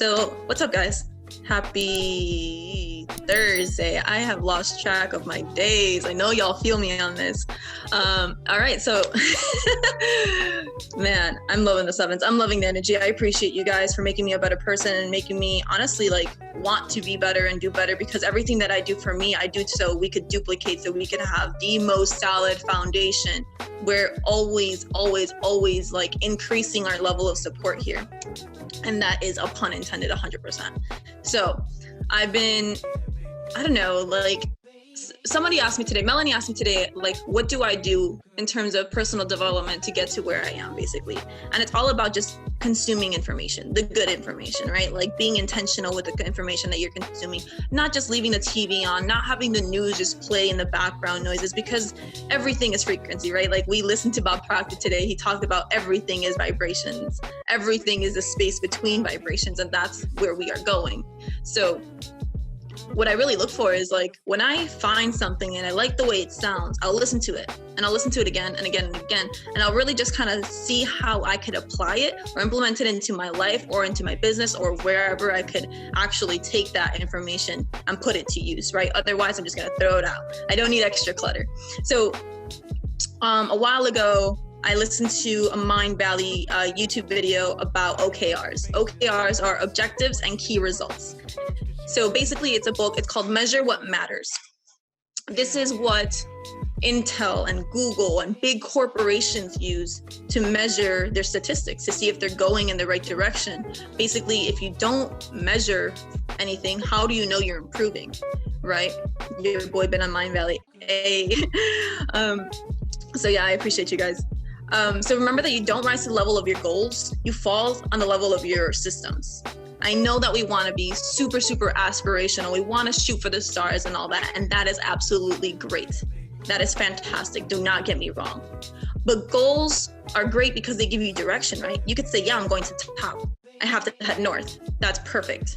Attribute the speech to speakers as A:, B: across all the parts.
A: So what's up, guys? Happy Thursday. I have lost track of my days. I know y'all feel me on this. All right, so man, I'm loving the sevens. I'm loving the energy. I appreciate you guys for making me a better person and making me honestly want to be better and do better, because everything that I do for me, I do so we could duplicate, so we could have the most solid foundation. We're always increasing our level of support here. And that is a pun intended 100%. So I've been, I don't know, somebody asked me today, Melanie asked me today, what do I do in terms of personal development to get to where I am, basically? And it's all about just consuming information, the good information, right? Like being intentional with the information that you're consuming, not just leaving the TV on, not having the news just play in the background noises, because everything is frequency, right? Like we listened to Bob Proctor today. He talked about everything is vibrations. Everything is a space between vibrations, and that's where we are going. So what I really look for is when I find something and I like the way it sounds, I'll listen to it, and I'll listen to it again and again and again. And I'll really just kind of see how I could apply it or implement it into my life or into my business or wherever I could actually take that information and put it to use, right? Otherwise, I'm just going to throw it out. I don't need extra clutter. So a while ago, I listened to a Mindvalley YouTube video about OKRs. OKRs are objectives and key results. So basically it's a book, it's called Measure What Matters. This is what Intel and Google and big corporations use to measure their statistics, to see if they're going in the right direction. Basically, if you don't measure anything, how do you know you're improving, right? Your boy been on Mindvalley. Hey. So yeah, I appreciate you guys. So remember that you don't rise to the level of your goals, you fall on the level of your systems. I know that we want to be super, super aspirational. We want to shoot for the stars and all that. And that is absolutely great. That is fantastic. Do not get me wrong. But goals are great because they give you direction, right? You could say, yeah, I'm going to top. I have to head north. That's perfect.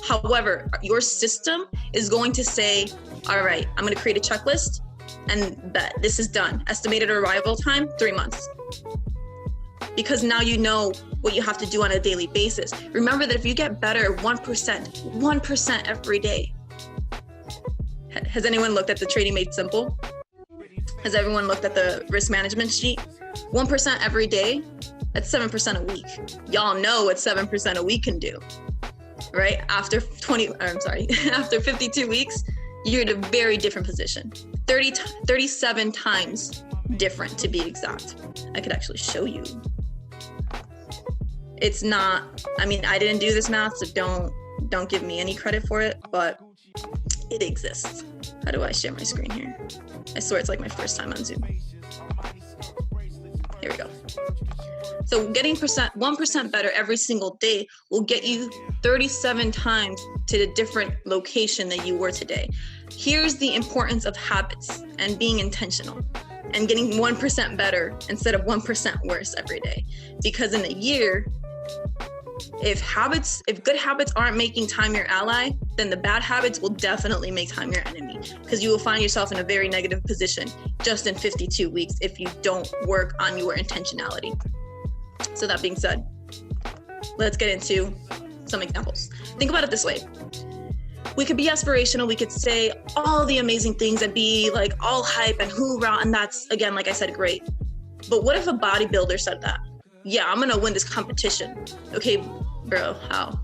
A: However, your system is going to say, all right, I'm going to create a checklist and bet this is done. Estimated arrival time, 3 months. Because now you know what you have to do on a daily basis. Remember that if you get better 1% every day. Has anyone looked at the Trading Made Simple? Has everyone looked at the risk management sheet? 1% every day, that's 7% a week. Y'all know what 7% a week can do, right? After 52 weeks, you're in a very different position. 37 times different, to be exact. I could actually show you. It's not, I didn't do this math, so don't give me any credit for it, but it exists. How do I share my screen here? I swear it's like my first time on Zoom. Here we go. So getting 1% better every single day will get you 37 times to the different location that you were today. Here's the importance of habits and being intentional and getting 1% better instead of 1% worse every day. Because in a year, if good habits aren't making time your ally, then the bad habits will definitely make time your enemy, because you will find yourself in a very negative position just in 52 weeks if you don't work on your intentionality. So that being said, let's get into some examples. Think about it this way. We could be aspirational. We could say all the amazing things and be all hype and hoorah. And that's, again, like I said, great. But what if a bodybuilder said that? Yeah, I'm going to win this competition. Okay, bro, how?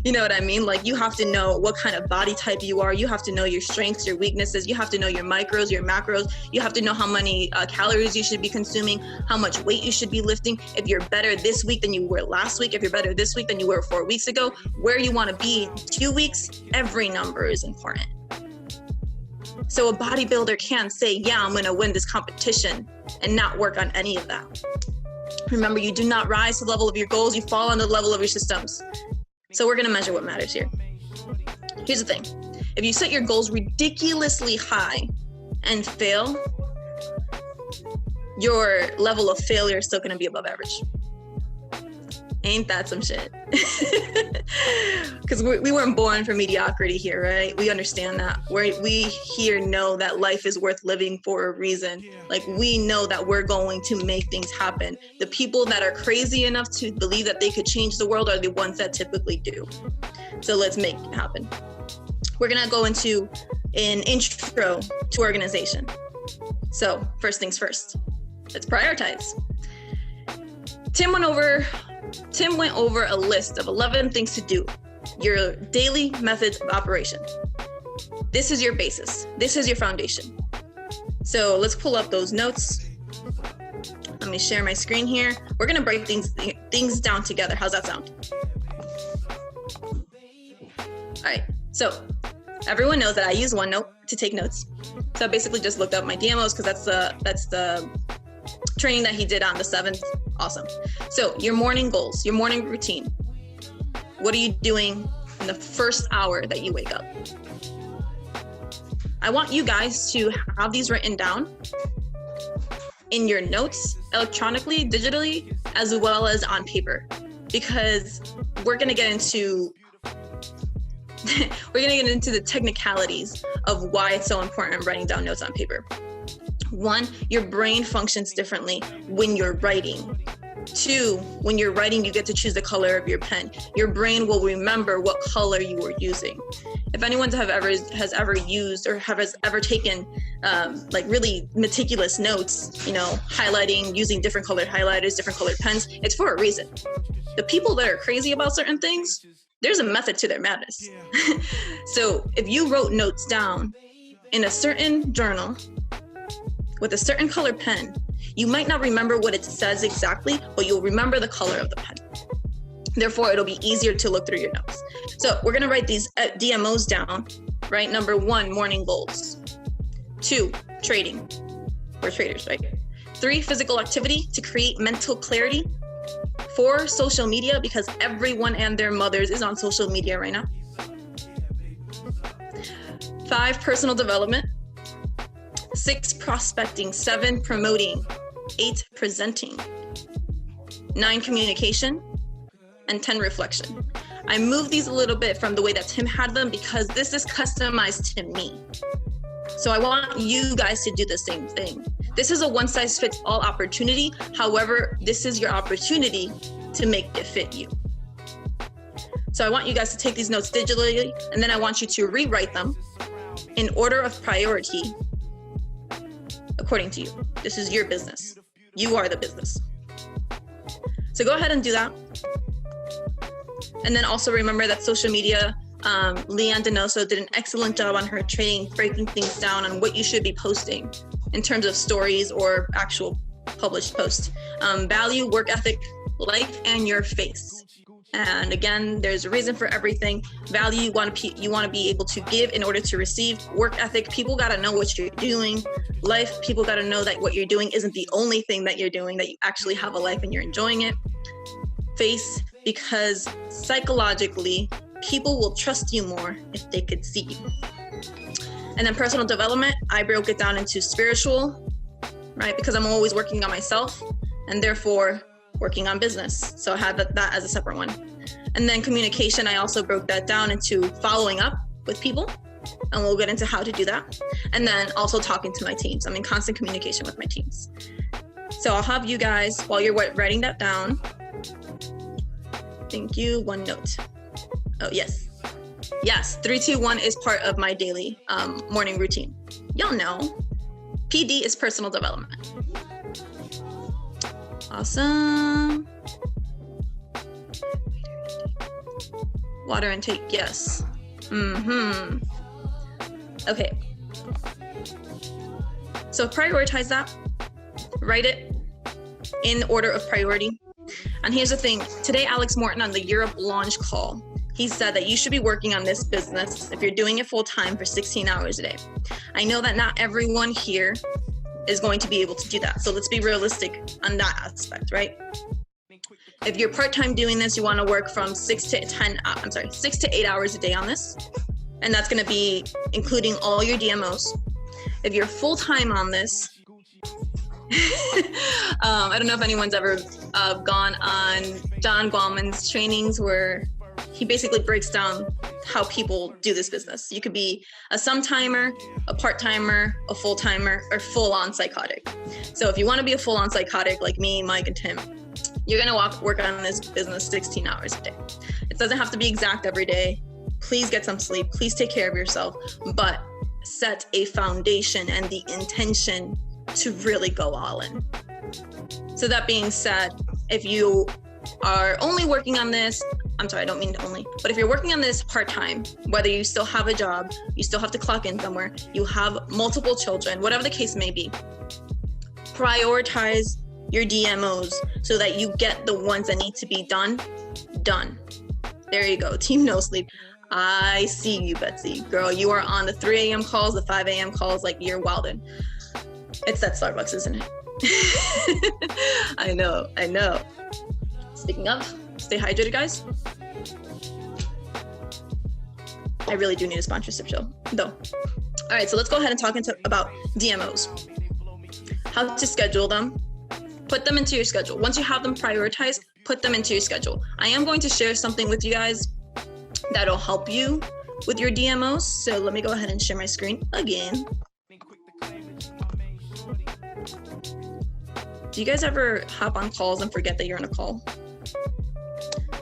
A: You know what I mean? You have to know what kind of body type you are. You have to know your strengths, your weaknesses. You have to know your micros, your macros. You have to know how many calories you should be consuming, how much weight you should be lifting. If you're better this week than you were last week, if you're better this week than you were 4 weeks ago, where you want to be 2 weeks, every number is important. So a bodybuilder can't say, yeah, I'm going to win this competition and not work on any of that. Remember, you do not rise to the level of your goals, you fall on the level of your systems. So we're going to measure what matters here. Here's the thing. If you set your goals ridiculously high and fail, your level of failure is still going to be above average. Ain't that some shit? Because we weren't born for mediocrity here, right? We understand that. We here know that life is worth living for a reason. Like, we know that we're going to make things happen. The people that are crazy enough to believe that they could change the world are the ones that typically do. So let's make it happen. We're gonna go into an intro to organization. So first things first, let's prioritize. Tim went over a list of 11 things to do, your daily methods of operation. This is your basis. This is your foundation. So let's pull up those notes. Let me share my screen here. We're gonna break things down together. How's that sound? All right, so everyone knows that I use OneNote to take notes. So I basically just looked up my DMOs because that's the training that he did on the 7th. Awesome. So your morning goals, your morning routine. What are you doing in the first hour that you wake up? I want you guys to have these written down in your notes, electronically, digitally, as well as on paper, because we're gonna get into the technicalities of why it's so important writing down notes on paper. 1, your brain functions differently when you're writing. 2, when you're writing, you get to choose the color of your pen. Your brain will remember what color you were using. If anyone has ever used or has ever taken like really meticulous notes, highlighting, using different colored highlighters, different colored pens, it's for a reason. The people that are crazy about certain things, there's a method to their madness. So if you wrote notes down in a certain journal with a certain color pen, you might not remember what it says exactly, but you'll remember the color of the pen. Therefore, it'll be easier to look through your notes. So we're gonna write these DMOs down, right? Number 1, morning goals. 2, trading. We're traders, right? 3, physical activity to create mental clarity. 4, social media, because everyone and their mothers is on social media right now. 5, personal development. 6, prospecting. 7, promoting. 8, presenting. 9, communication. And 10, reflection. I moved these a little bit from the way that Tim had them because this is customized to me. So I want you guys to do the same thing. This is a one-size-fits-all opportunity. However, this is your opportunity to make it fit you. So I want you guys to take these notes digitally, and then I want you to rewrite them in order of priority according to you. This is your business. You are the business. So go ahead and do that. And then also remember that social media, Leanne Donoso did an excellent job on her training, breaking things down on what you should be posting in terms of stories or actual published posts. Value, work ethic, life, and your face. And again, there's a reason for everything. Value, you want to be able to give in order to receive. Work ethic, people got to know what you're doing. Life, people got to know that what you're doing isn't the only thing that you're doing, that you actually have a life and you're enjoying it. Face, because psychologically, people will trust you more if they could see you. And then personal development, I broke it down into spiritual, right? Because I'm always working on myself and therefore working on business. So I had that as a separate one. And then communication, I also broke that down into following up with people, and we'll get into how to do that. And then also talking to my teams. I'm in constant communication with my teams. So I'll have you guys, while you're writing that down, thank you, OneNote. Oh, yes. Yes, 3, 2, 1 is part of my daily morning routine. Y'all know, PD is personal development. Awesome. Water intake, yes. Okay. So prioritize that. Write it in order of priority. And here's the thing. Today, Alex Morton on the Europe launch call, he said that you should be working on this business if you're doing it full time for 16 hours a day. I know that not everyone here is going to be able to do that. So let's be realistic on that aspect, right? If you're part-time doing this, you want to work from 6 to 8 hours a day on this. And that's going to be including all your DMOs. If you're full-time on this, I don't know if anyone's ever gone on John Gwalman's trainings where he basically breaks down how people do this business. You could be a sometime-timer, a part-timer, a full-timer, or full-on psychotic. So if you want to be a full-on psychotic like me, Mike, and Tim, you're going to work on this business 16 hours a day. It doesn't have to be exact every day. Please get some sleep. Please take care of yourself, but set a foundation and the intention to really go all in. So that being said, if you are only working on this, I'm sorry, I don't mean only, but if you're working on this part-time, whether you still have a job, you still have to clock in somewhere, you have multiple children, whatever the case may be, prioritize your DMOs so that you get the ones that need to be done. There you go, Team No Sleep. I see you, Betsy. Girl, you are on the 3 a.m. calls, the 5 a.m. calls, like you're wildin'. It's that Starbucks, isn't it? I know. Speaking of, stay hydrated, guys. I really do need a sponsorship show, though. All right, so let's go ahead and talk about DMOs. How to schedule them. Put them into your schedule. Once you have them prioritized, put them into your schedule. I am going to share something with you guys that'll help you with your DMOs. So let me go ahead and share my screen again. Do you guys ever hop on calls and forget that you're on a call?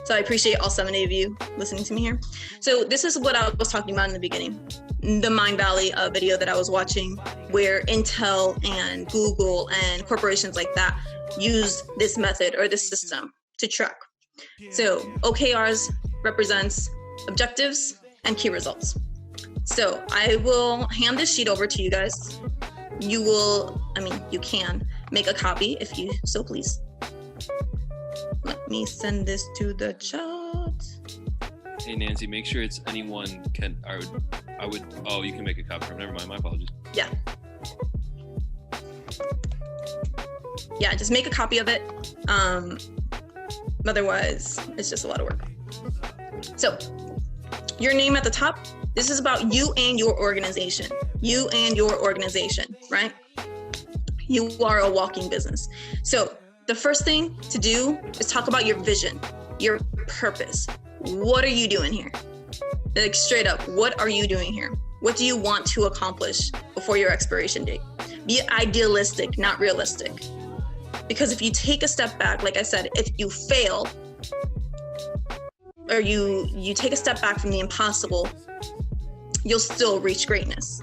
A: So I appreciate all 70 of you listening to me here. So this is what I was talking about in the beginning. The Mindvalley video that I was watching, where Intel and Google and corporations like that use this method or this system to track. So OKRs represents objectives and key results. So I will hand this sheet over to you guys. You can make a copy if you so please. Let me send this to the chat.
B: Hey Nancy, make sure it's anyone can. I would. Oh, you can make a copy from. Never mind. My apologies.
A: Yeah, just make a copy of it. Otherwise, it's just a lot of work. So, your name at the top. This is about you and your organization. You and your organization, right? You are a walking business. So the first thing to do is talk about your vision, your purpose. What are you doing here? Like straight up, what are you doing here? What do you want to accomplish before your expiration date? Be idealistic, not realistic. Because if you take a step back, like I said, if you fail, or you take a step back from the impossible, you'll still reach greatness,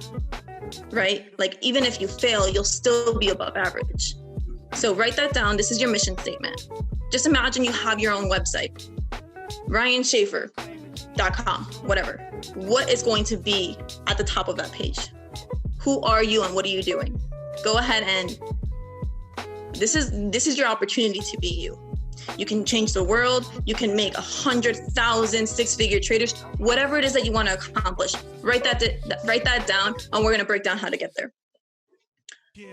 A: right? Like even if you fail, you'll still be above average. So write that down. This is your mission statement. Just imagine you have your own website, RyanSchaefer.com, whatever. What is going to be at the top of that page? Who are you and what are you doing? Go ahead and this is your opportunity to be you. You can change the world. You can make 100,000 six-figure traders, whatever it is that you want to accomplish. Write that down, and we're going to break down how to get there.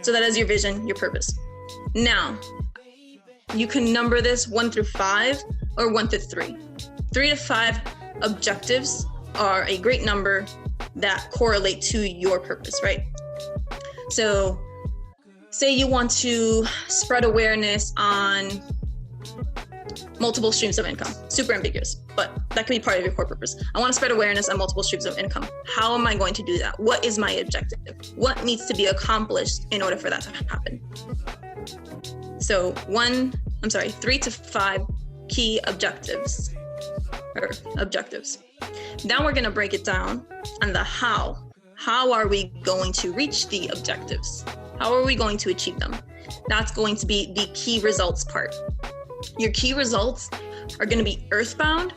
A: So that is your vision, your purpose. Now, you can number this 1 through 5 or 1 through 3. 3 to 5 objectives are a great number that correlate to your purpose, right? So say you want to spread awareness on multiple streams of income. Super ambiguous, but that could be part of your core purpose. I want to spread awareness on multiple streams of income. How am I going to do that? What is my objective? What needs to be accomplished in order for that to happen? So 3 to 5 key objectives. Now we're going to break it down on the how. How are we going to reach the objectives? How are we going to achieve them? That's going to be the key results part. Your key results are going to be earthbound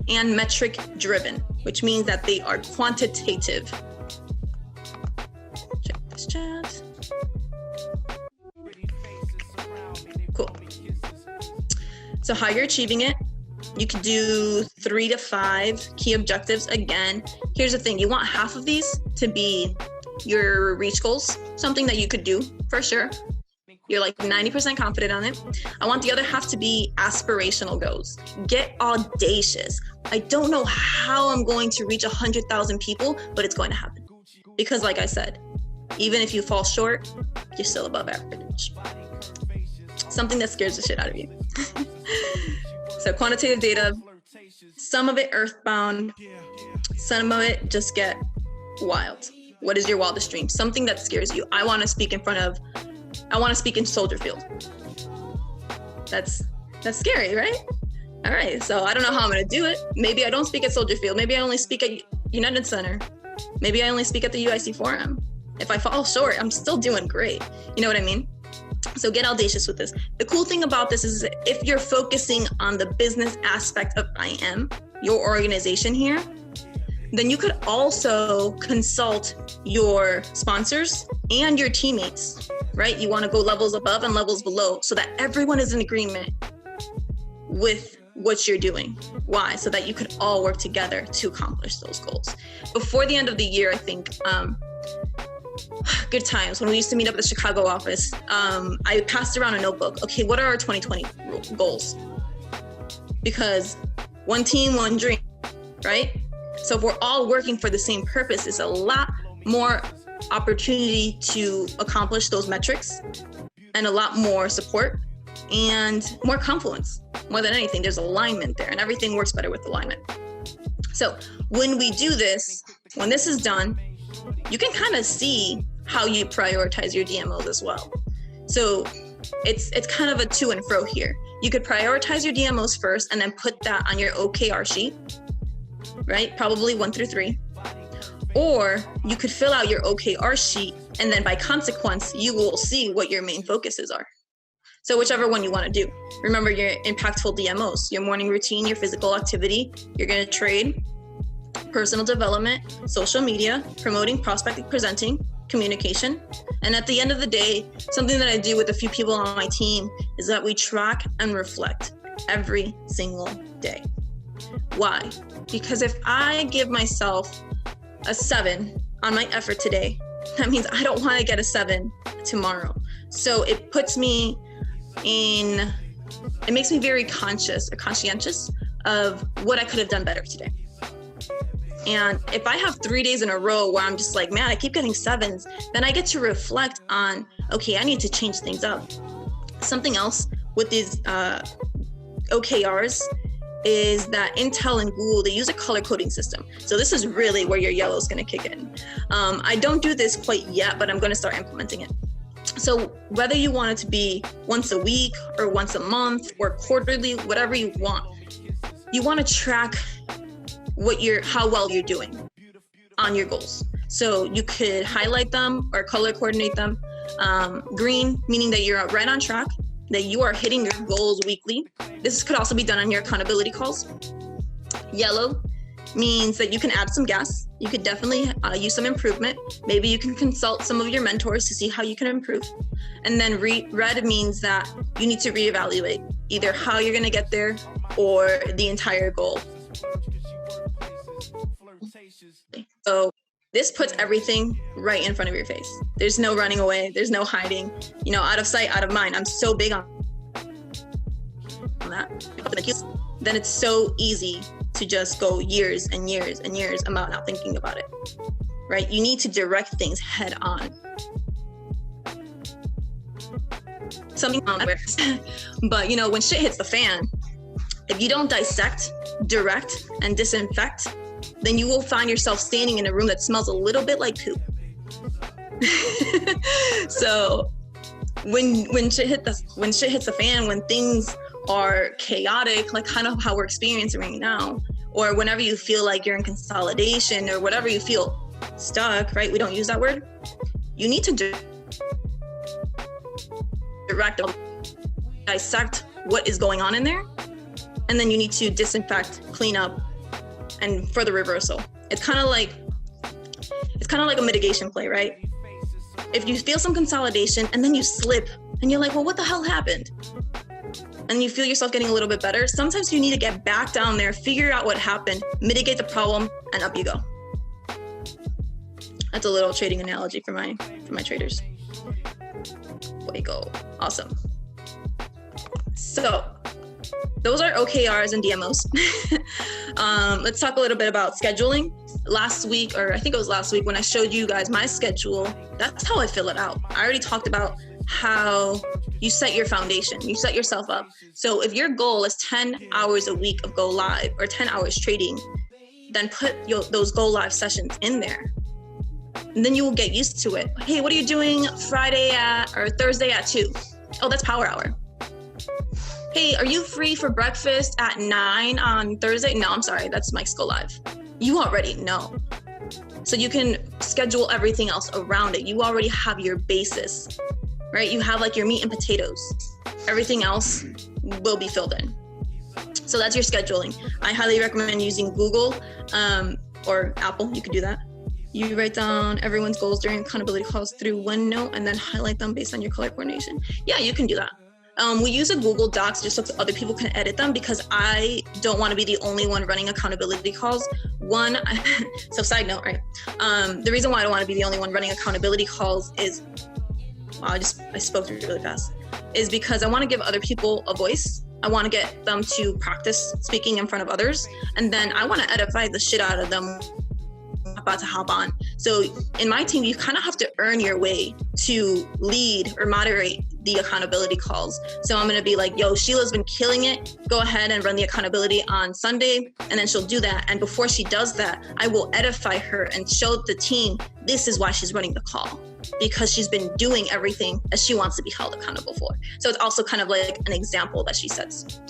A: and metric driven, which means that they are quantitative. Check this chat. Cool. So how you're achieving it, you could do 3 to 5 key objectives. Again, here's the thing. You want half of these to be your reach goals, something that you could do for sure. You're like 90% confident on it. I want the other half to be aspirational goals. Get audacious. I don't know how I'm going to reach 100,000 people, but it's going to happen. Because like I said, Even if you fall short, you're still above average. Something that scares the shit out of you. So quantitative data, some of it earthbound, some of it just get wild. What is your wildest dream? Something that scares you. I want to speak in Soldier Field. That's scary, right? All right, so I don't know how I'm gonna do it. Maybe I don't speak at Soldier Field. Maybe I only speak at United Center. Maybe I only speak at the UIC Forum. If I fall short, I'm still doing great. You know what I mean? So get audacious with this. The cool thing about this is if you're focusing on the business aspect of IM, your organization here, then you could also consult your sponsors and your teammates, right? You want to go levels above and levels below so that everyone is in agreement with what you're doing. Why? So that you could all work together to accomplish those goals. Before the end of the year, I think, good times when we used to meet up at the Chicago office, I passed around a notebook. Okay, what are our 2020 goals? Because one team, one dream, right? So if we're all working for the same purpose, it's a lot more opportunity to accomplish those metrics and a lot more support and more confluence. More than anything, there's alignment there and everything works better with alignment. So when we do this, when this is done, you can kind of see how you prioritize your DMOs as well. So it's kind of a to and fro here. You could prioritize your DMOs first and then put that on your OKR sheet, right? Probably 1 through 3. Or you could fill out your OKR sheet and then by consequence, you will see what your main focuses are. So whichever one you want to do. Remember your impactful DMOs, your morning routine, your physical activity, you're going to trade, personal development, social media, promoting, prospecting, presenting, communication. And at the end of the day, something that I do with a few people on my team is that we track and reflect every single day. Why? Because if I give myself a 7 on my effort today, that means I don't want to get a 7 tomorrow. So it puts me it makes me very conscientious of what I could have done better today. And if I have 3 days in a row where I'm just like, man, I keep getting 7s, then I get to reflect on, okay, I need to change things up. Something else with these OKRs is that Intel and Google, they use a color coding system. So this is really where your yellow is going to kick in. I don't do this quite yet, but I'm going to start implementing it. So whether you want it to be once a week or once a month or quarterly, whatever you want to track how well you're doing on your goals. So you could highlight them or color coordinate them. Green, meaning that you're right on track, that you are hitting your goals weekly. This could also be done on your accountability calls. Yellow means that you can add some gas. You could definitely use some improvement. Maybe you can consult some of your mentors to see how you can improve. And then red means that you need to reevaluate either how you're going to get there or the entire goal. So this puts everything right in front of your face. There's no running away. There's no hiding. Out of sight, out of mind. I'm so big on that. Then it's so easy to just go years and years and years about not thinking about it, right? You need to direct things head on. Something on but when shit hits the fan, if you don't dissect, direct, and disinfect, then you will find yourself standing in a room that smells a little bit like poop. So when shit hits the fan, when things are chaotic, like kind of how we're experiencing right now, or whenever you feel like you're in consolidation or whatever you feel stuck, right? We don't use that word. You need to direct, dissect what is going on in there, and then you need to disinfect, clean up, and further reversal. It's kind of like a mitigation play, right? If you feel some consolidation and then you slip and you're like, well, what the hell happened? And you feel yourself getting a little bit better, sometimes you need to get back down there, figure out what happened, mitigate the problem, and up you go. That's a little trading analogy for my traders. Way go. Awesome. So those are OKRs and DMOs. Let's talk a little bit about scheduling. last week, or I think it was last week when I showed you guys my schedule, that's how I fill it out. I already talked about how you set your foundation, you set yourself up. So if your goal is 10 hours a week of go live or 10 hours trading, then put those go live sessions in there. And then you will get used to it. Hey, what are you doing Friday or Thursday at 2? Oh, that's power hour. Hey, are you free for breakfast at 9 on Thursday? No, I'm sorry, that's Mike's go live. You already know. So you can schedule everything else around it. You already have your basis, right? You have like your meat and potatoes. Everything else will be filled in. So that's your scheduling. I highly recommend using Google or Apple. You could do that. You write down everyone's goals during accountability calls through OneNote and then highlight them based on your color coordination. Yeah, you can do that. We use a Google Docs just so other people can edit them because I don't want to be the only one running accountability calls. So side note, right? The reason why I don't want to be the only one running accountability calls is, wow, I spoke really fast, is because I want to give other people a voice. I want to get them to practice speaking in front of others. And then I want to edify the shit out of them about to hop on. So in my team, you kind of have to earn your way to lead or moderate the accountability calls. So I'm going to be like, yo, Sheila's been killing it. Go ahead and run the accountability on Sunday. And then she'll do that. And before she does that, I will edify her and show the team, this is why she's running the call, because she's been doing everything that she wants to be held accountable for. So it's also kind of like an example that she sets.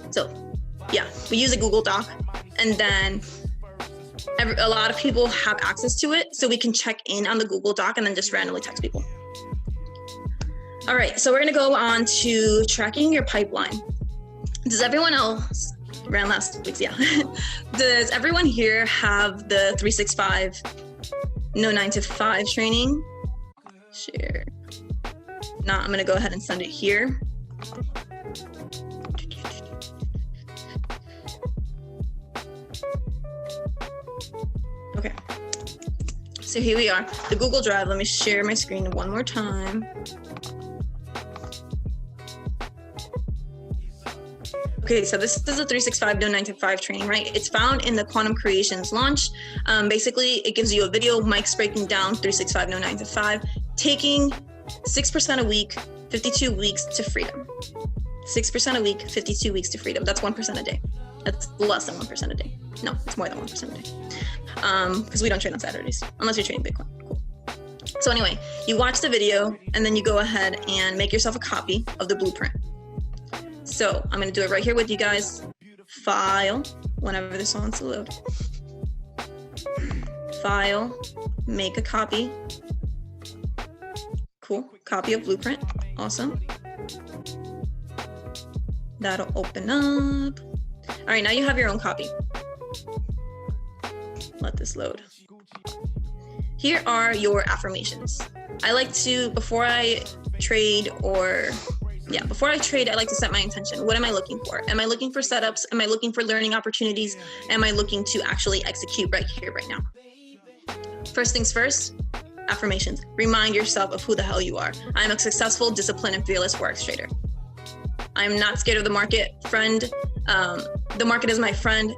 A: So yeah, we use a Google Doc, and then a lot of people have access to it, so we can check in on the Google Doc and then just randomly text people. All right, so we're gonna go on to tracking your pipeline. Does everyone else, ran last week's, yeah. Does everyone here have the 365 No 9 to 5 training? Share. No, I'm gonna go ahead and send it here. Okay, so here we are, the Google Drive. Let me share my screen one more time. Okay, so this is a 365 No 9 to 5 training, right? It's found in the Quantum Creations launch. Basically, it gives you a video, Mike's breaking down 365 No 9 to 5, taking 6% a week, 52 weeks to freedom. 6% a week, 52 weeks to freedom. That's 1% a day. That's less than 1% a day. No, it's more than 1% a day. Because we don't trade on Saturdays, unless you're trading Bitcoin. Cool. So anyway, you watch the video and then you go ahead and make yourself a copy of the blueprint. So I'm gonna do it right here with you guys. File, whenever this wants to load. File, make a copy. Cool, copy of blueprint, awesome. That'll open up. All right, now you have your own copy. Let this load. Here are your affirmations. I like to, before I trade, I like to set my intention. What am I looking for? Am I looking for setups? Am I looking for learning opportunities? Am I looking to actually execute right here, right now? First things first, affirmations. Remind yourself of who the hell you are. I'm a successful, disciplined, and fearless Forex trader. I'm not scared of the market. Friend, the market is my friend.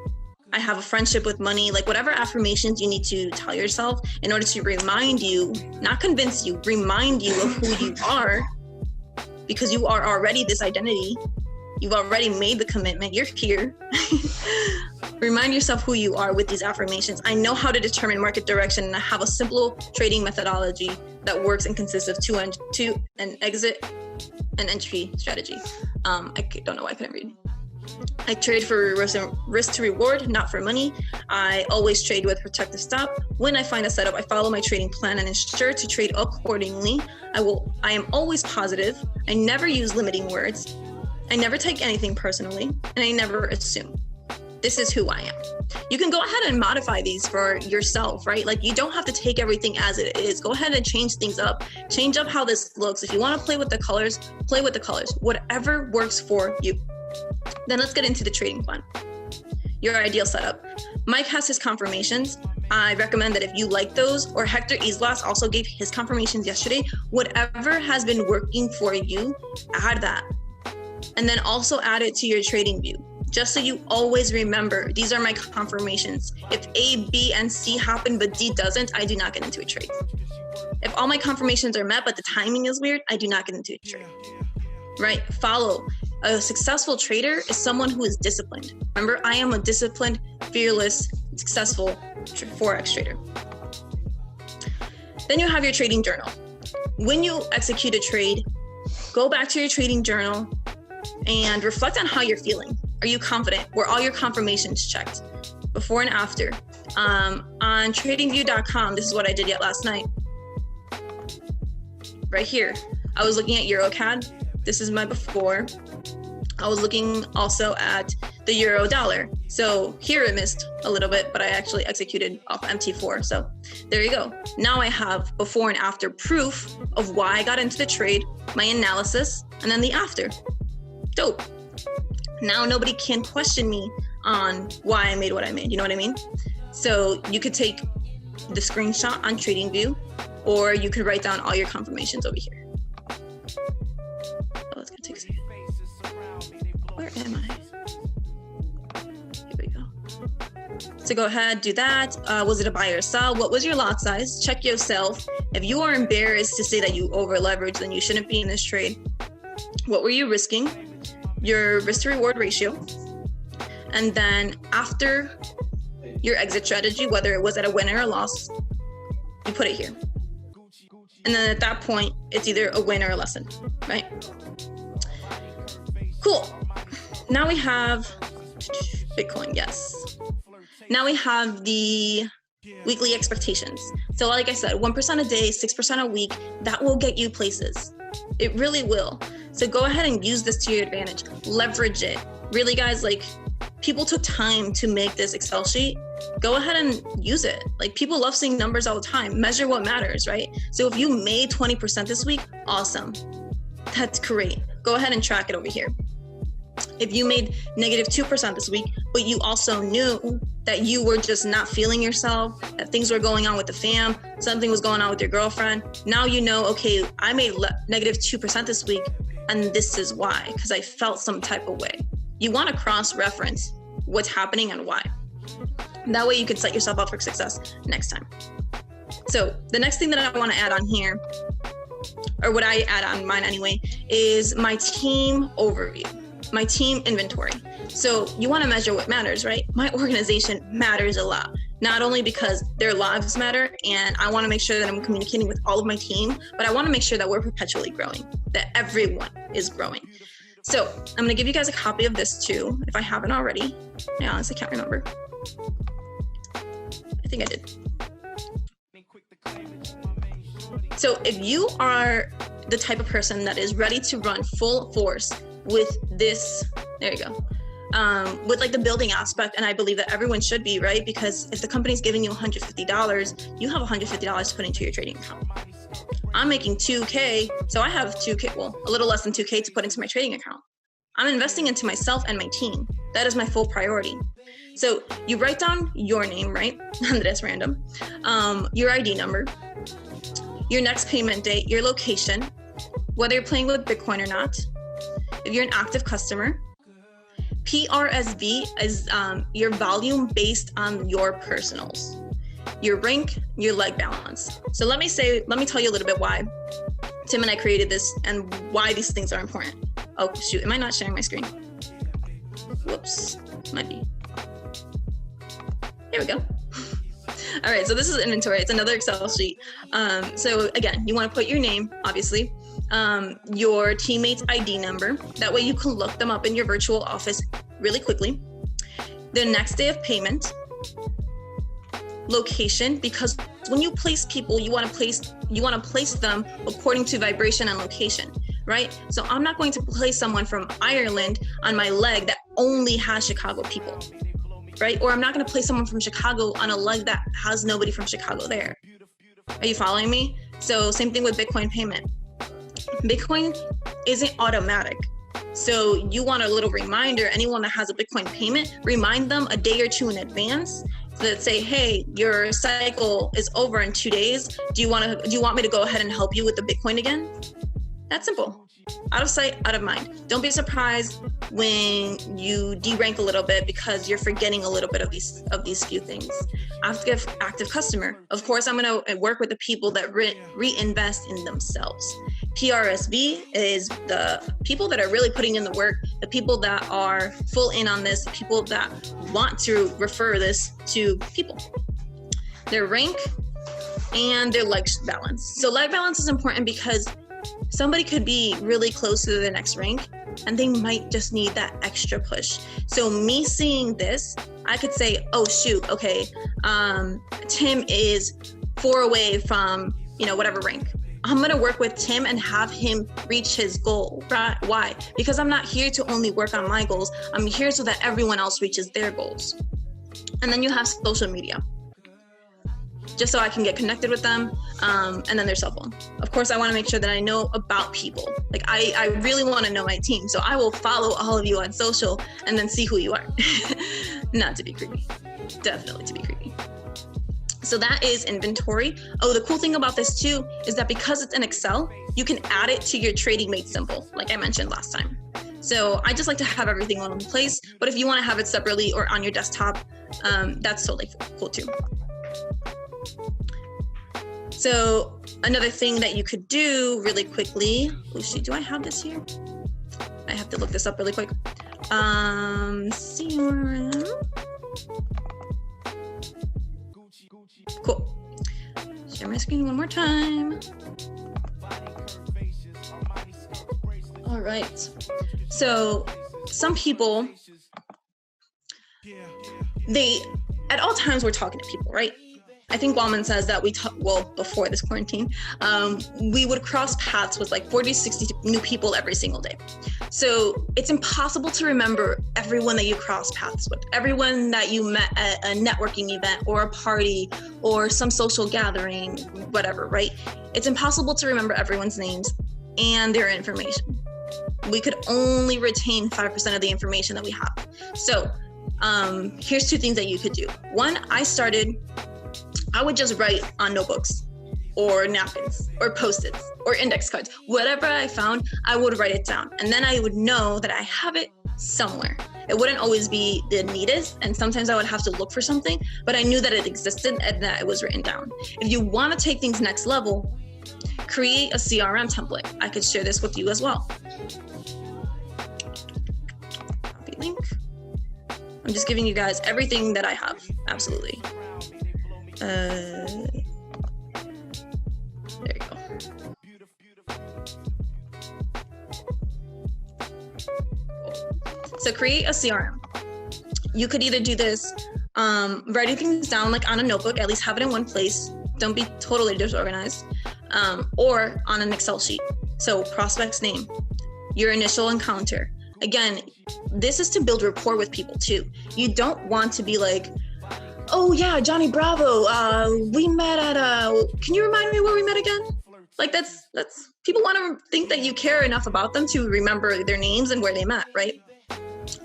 A: I have a friendship with money. Like whatever affirmations you need to tell yourself in order to remind you, not convince you, remind you of who you are, because you are already this identity. You've already made the commitment. You're here. Remind yourself who you are with these affirmations. I know how to determine market direction, and I have a simple trading methodology that works and consists of two an exit and entry strategy. I don't know why I couldn't read. I trade for risk to reward, not for money. I always trade with protective stop. When I find a setup, I follow my trading plan and ensure to trade accordingly. I am always positive. I never use limiting words. I never take anything personally, and I never assume. This is who I am. You can go ahead and modify these for yourself, right? Like you don't have to take everything as it is. Go ahead and change things up. Change up how this looks. If you want to play with the colors, play with the colors. Whatever works for you. Then let's get into the trading plan. Your ideal setup. Mike has his confirmations. I recommend that if you like those, or Hector Islas also gave his confirmations yesterday, whatever has been working for you, add that. And then also add it to your trading view. Just so you always remember, these are my confirmations. If A, B, and C happen, but D doesn't, I do not get into a trade. If all my confirmations are met, but the timing is weird, I do not get into a trade, right? Follow. A successful trader is someone who is disciplined. Remember, I am a disciplined, fearless, successful Forex trader. Then you have your trading journal. When you execute a trade, go back to your trading journal and reflect on how you're feeling. Are you confident? Were all your confirmations checked? Before and after. On tradingview.com, this is what I did yet last night. Right here, I was looking at EuroCAD. This is my before. I was looking also at the euro dollar. So here it missed a little bit, but I actually executed off MT4. So there you go. Now I have before and after proof of why I got into the trade, my analysis, and then the after. Dope. Now nobody can question me on why I made what I made. You know what I mean? So you could take the screenshot on TradingView, or you could write down all your confirmations over here. Oh, it's gonna take a second. Where am I? Here we go. So go ahead, do that. Was it a buy or sell? What was your lot size? Check yourself. If you are embarrassed to say that you over leveraged, then you shouldn't be in this trade. What were you risking? Your risk to reward ratio. And then after your exit strategy, whether it was at a win or a loss, you put it here. And then at that point, it's either a win or a lesson, right? Cool. Now we have Bitcoin, yes. Now we have the weekly expectations. So like I said, 1% a day, 6% a week, that will get you places. It really will. So go ahead and use this to your advantage. Leverage it. Really, guys, like, people took time to make this Excel sheet. Go ahead and use it. Like, people love seeing numbers all the time. Measure what matters, right? So if you made 20% this week, awesome. That's great. Go ahead and track it over here. If you made -2% this week, but you also knew that you were just not feeling yourself, that things were going on with the fam, something was going on with your girlfriend, now you know, okay, I made -2% this week, and this is why, because I felt some type of way. You want to cross-reference what's happening and why. That way you can set yourself up for success next time. So the next thing that I want to add on here, or what I add on mine anyway, is my team overview, my team inventory. So you want to measure what matters, right? My organization matters a lot, not only because their lives matter, and I want to make sure that I'm communicating with all of my team, but I want to make sure that we're perpetually growing, that everyone is growing. So I'm going to give you guys a copy of this too, if I haven't already. I honestly can't remember. I think I did. So if you are the type of person that is ready to run full force with this, there you go, with like the building aspect, and I believe that everyone should be, right? Because if the company's giving you $150, you have $150 to put into your trading account. I'm making 2K, so I have 2K, well, a little less than 2K to put into my trading account. I'm investing into myself and my team. That is my full priority. So you write down your name, right? That's random. Your ID number, your next payment date, your location, whether you're playing with Bitcoin or not, if you're an active customer. PRSV is your volume based on your personals, your rank, your leg balance. So let me tell you a little bit why Tim and I created this and why these things are important. Oh shoot, am I not sharing my screen? Whoops, might be. Here we go. All right, so this is inventory. It's another Excel sheet. So again, you want to put your name, obviously, your teammate's ID number. That way you can look them up in your virtual office really quickly. The next day of payment, location, because when you place people, you want to place them according to vibration and location, right? So I'm not going to place someone from Ireland on my leg that only has Chicago people, right? Or I'm not going to place someone from Chicago on a leg that has nobody from Chicago there. Are you following me? So same thing with Bitcoin payment. Bitcoin isn't automatic. So you want a little reminder, anyone that has a Bitcoin payment, remind them a day or two in advance that say, hey, your cycle is over in 2 days. Do you want me to go ahead and help you with the Bitcoin again? That's simple. Out of sight, out of mind. Don't be surprised when you derank a little bit because you're forgetting a little bit of these few things. Active customer. Of course, I'm going to work with the people that reinvest in themselves. PRSV is the people that are really putting in the work, the people that are full in on this, the people that want to refer this to people. Their rank and their like balance. So like balance is important because somebody could be really close to the next rank and they might just need that extra push. So me seeing this, I could say, oh shoot, okay, Tim is 4 away from, whatever rank. I'm gonna work with Tim and have him reach his goal, right? Why? Because I'm not here to only work on my goals. I'm here so that everyone else reaches their goals. And then you have social media, just so I can get connected with them, and then their cell phone. Of course, I wanna make sure that I know about people. Like I really wanna know my team, so I will follow all of you on social and then see who you are. Not to be creepy, definitely to be creepy. So that is inventory. Oh, the cool thing about this too is that because it's in Excel, you can add it to your trading mate symbol, like I mentioned last time. So I just like to have everything in one place, but if you wanna have it separately or on your desktop, that's totally cool too. So another thing that you could do really quickly, oh shoot, do I have this here? I have to look this up really quick. CRM. Cool. Share my screen one more time. All right. So some people, at all times we're talking to people, right? I think Wallman says that before this quarantine, we would cross paths with like 40, 60 new people every single day. So it's impossible to remember everyone that you cross paths with, everyone that you met at a networking event or a party or some social gathering, whatever, right? It's impossible to remember everyone's names and their information. We could only retain 5% of the information that we have. So here's 2 things that you could do. One, I would just write on notebooks or napkins or Post-its or index cards. Whatever I found, I would write it down. And then I would know that I have it somewhere. It wouldn't always be the neatest, and sometimes I would have to look for something, but I knew that it existed and that it was written down. If you want to take things next level, create a CRM template. I could share this with you as well. Copy link. I'm just giving you guys everything that I have, absolutely. There you go. So create a CRM. You could either do this, writing things down like on a notebook, at least have it in one place. Don't be totally disorganized, or on an Excel sheet. So prospect's name, your initial encounter. Again, this is to build rapport with people too. You don't want to be like, oh yeah, Johnny Bravo, we met at can you remind me where we met again? Like that's people want to think that you care enough about them to remember their names and where they met, right?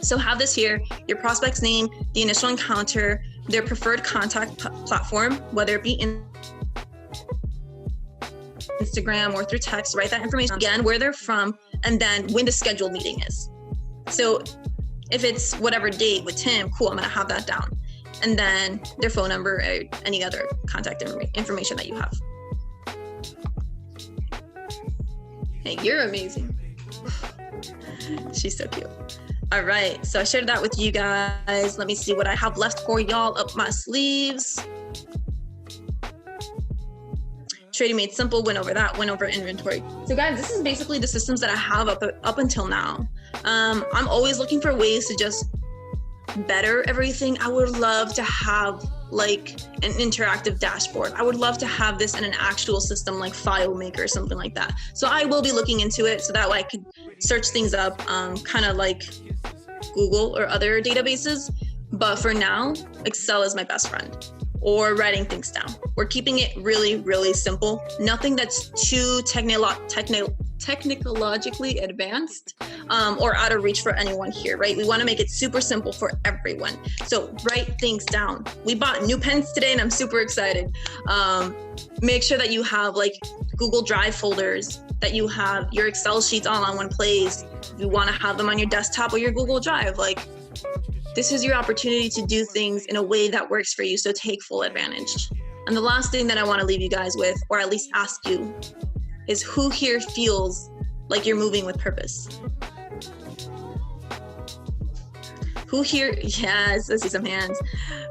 A: So have this here, your prospect's name, the initial encounter, their preferred contact platform, whether it be in Instagram or through text, write that information again, where they're from, and then when the scheduled meeting is. So if it's whatever date with Tim, cool, I'm gonna have that down. And then their phone number or any other contact information that you have. Hey, you're amazing. She's so cute. All right, so I shared that with you guys. Let me see what I have left for y'all up my sleeves. Trading Made Simple, went over that, went over inventory. So guys, this is basically the systems that I have up until now. I'm always looking for ways to just better everything. I would love to have like an interactive dashboard. I would love to have this in an actual system like FileMaker or something like that. So I will be looking into it so that way I could search things up, kind of like Google or other databases. But for now, Excel is my best friend. Or writing things down. We're keeping it really, really simple. Nothing that's too technologically advanced or out of reach for anyone here, right? We want to make it super simple for everyone. So write things down. We bought new pens today and I'm super excited. Make sure that you have like Google Drive folders that you have your Excel sheets all on one place. You want to have them on your desktop or your Google Drive. Like, this is your opportunity to do things in a way that works for you. So take full advantage. And the last thing that I want to leave you guys with, or at least ask you, is who here feels like you're moving with purpose? Who here, yes, I see some hands.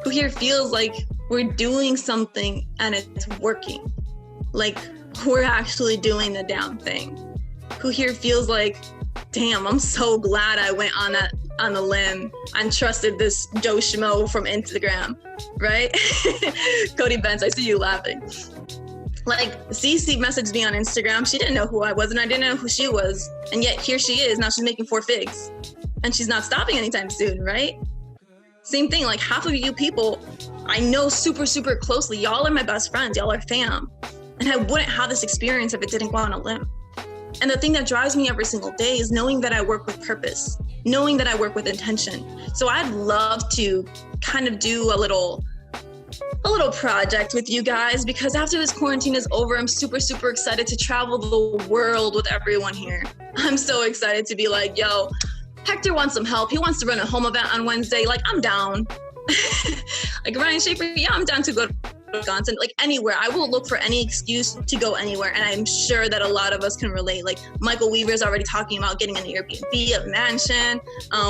A: Who here feels like we're doing something and it's working? Like we're actually doing the damn thing. Who here feels like, damn, I'm so glad I went on the limb and trusted this Joe Schmo from Instagram, right? Cody Benz, I see you laughing. Like, Cece messaged me on Instagram. She didn't know who I was and I didn't know who she was. And yet here she is. Now she's making 4 figs and she's not stopping anytime soon, right? Same thing, like half of you people I know super, super closely. Y'all are my best friends. Y'all are fam. And I wouldn't have this experience if it didn't go on a limb. And the thing that drives me every single day is knowing that I work with purpose, knowing that I work with intention. So I'd love to kind of do a little project with you guys, because after this quarantine is over, I'm super, super excited to travel the world with everyone here. I'm so excited to be like, yo, Hector wants some help. He wants to run a home event on Wednesday. Like, I'm down. Like Ryan Schaefer, yeah, I'm down to go to Wisconsin, like anywhere. I will look for any excuse to go anywhere. And I'm sure that a lot of us can relate. Like Michael Weaver's already talking about getting an Airbnb, a mansion.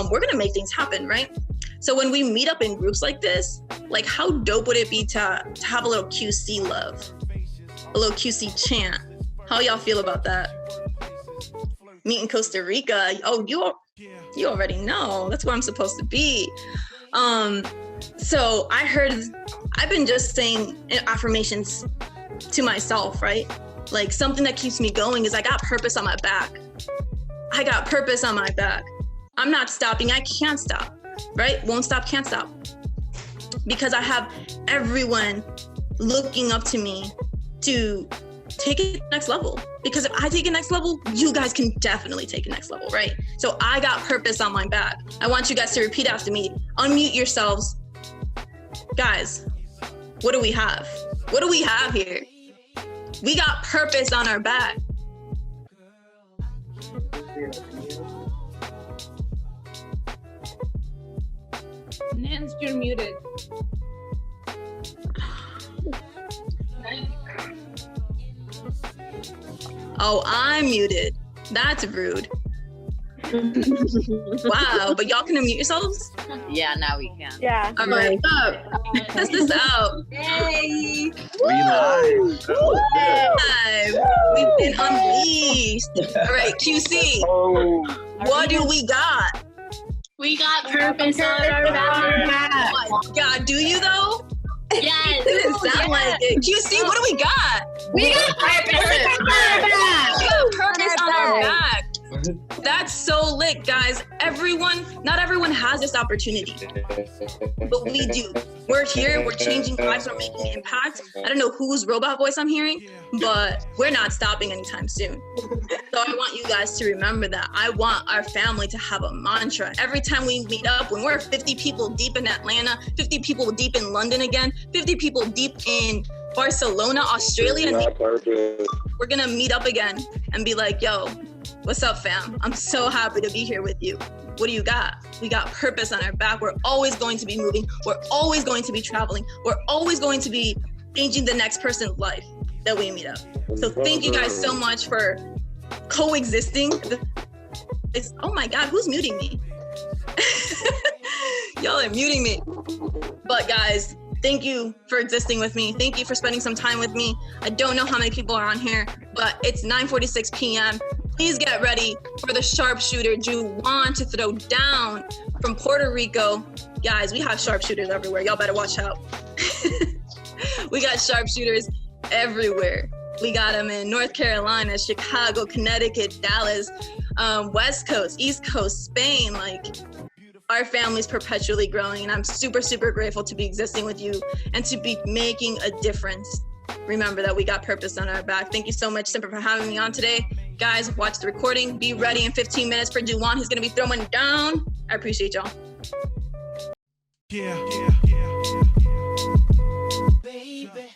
A: We're going to make things happen, right? So when we meet up in groups like this, like how dope would it be to have a little QC love, a little QC chant? How y'all feel about that? Meet in Costa Rica. Oh, you already know. That's where I'm supposed to be. So I've been just saying affirmations to myself, right? Like something that keeps me going is I got purpose on my back. I got purpose on my back. I'm not stopping. I can't stop, right? Won't stop, can't stop. Because I have everyone looking up to me to take it to the next level. Because if I take it next level, you guys can definitely take it next level, right? So I got purpose on my back. I want you guys to repeat after me. Unmute yourselves. Guys, what do we have? What do we have here? We got purpose on our back.
C: Nance, you're muted.
A: Oh, I'm muted. That's rude. Wow, but y'all can unmute yourselves?
D: Yeah, now we can.
E: Yeah.
A: All right, test this out. Hey!
F: We live.
A: Live. We've been unleashed. All right, QC, what do we got?
C: We got purpose on our back.
A: Oh my God, do you though?
C: Yes.
A: It didn't sound like it. QC, what do we got?
C: We got purpose on our back.
A: We got purpose on our back. That's so lit, guys. Not everyone has this opportunity, but we do. We're here, we're changing lives, we're making an impact. I don't know whose robot voice I'm hearing, but we're not stopping anytime soon. So I want you guys to remember that. I want our family to have a mantra. Every time we meet up, when we're 50 people deep in Atlanta, 50 people deep in London again, 50 people deep in Barcelona, Australia, we're gonna meet up again and be like, yo, what's up, fam? I'm so happy to be here with you. What do you got? We got purpose on our back. We're always going to be moving. We're always going to be traveling. We're always going to be changing the next person's life that we meet up. So thank you guys so much for coexisting. Oh my God, who's muting me? Y'all are muting me. But guys, thank you for existing with me. Thank you for spending some time with me. I don't know how many people are on here, but it's 9:46 p.m. Please get ready for the sharpshooter Juwan to throw down from Puerto Rico. Guys, we have sharpshooters everywhere. Y'all better watch out. We got sharpshooters everywhere. We got them in North Carolina, Chicago, Connecticut, Dallas, West Coast, East Coast, Spain. Like, our family's perpetually growing, and I'm super, super grateful to be existing with you and to be making a difference. Remember that we got purpose on our back. Thank you so much, Simper, for having me on today. Guys, watch the recording. Be ready in 15 minutes for Juwan. He's gonna be throwing down. I appreciate y'all.
G: Yeah. Baby.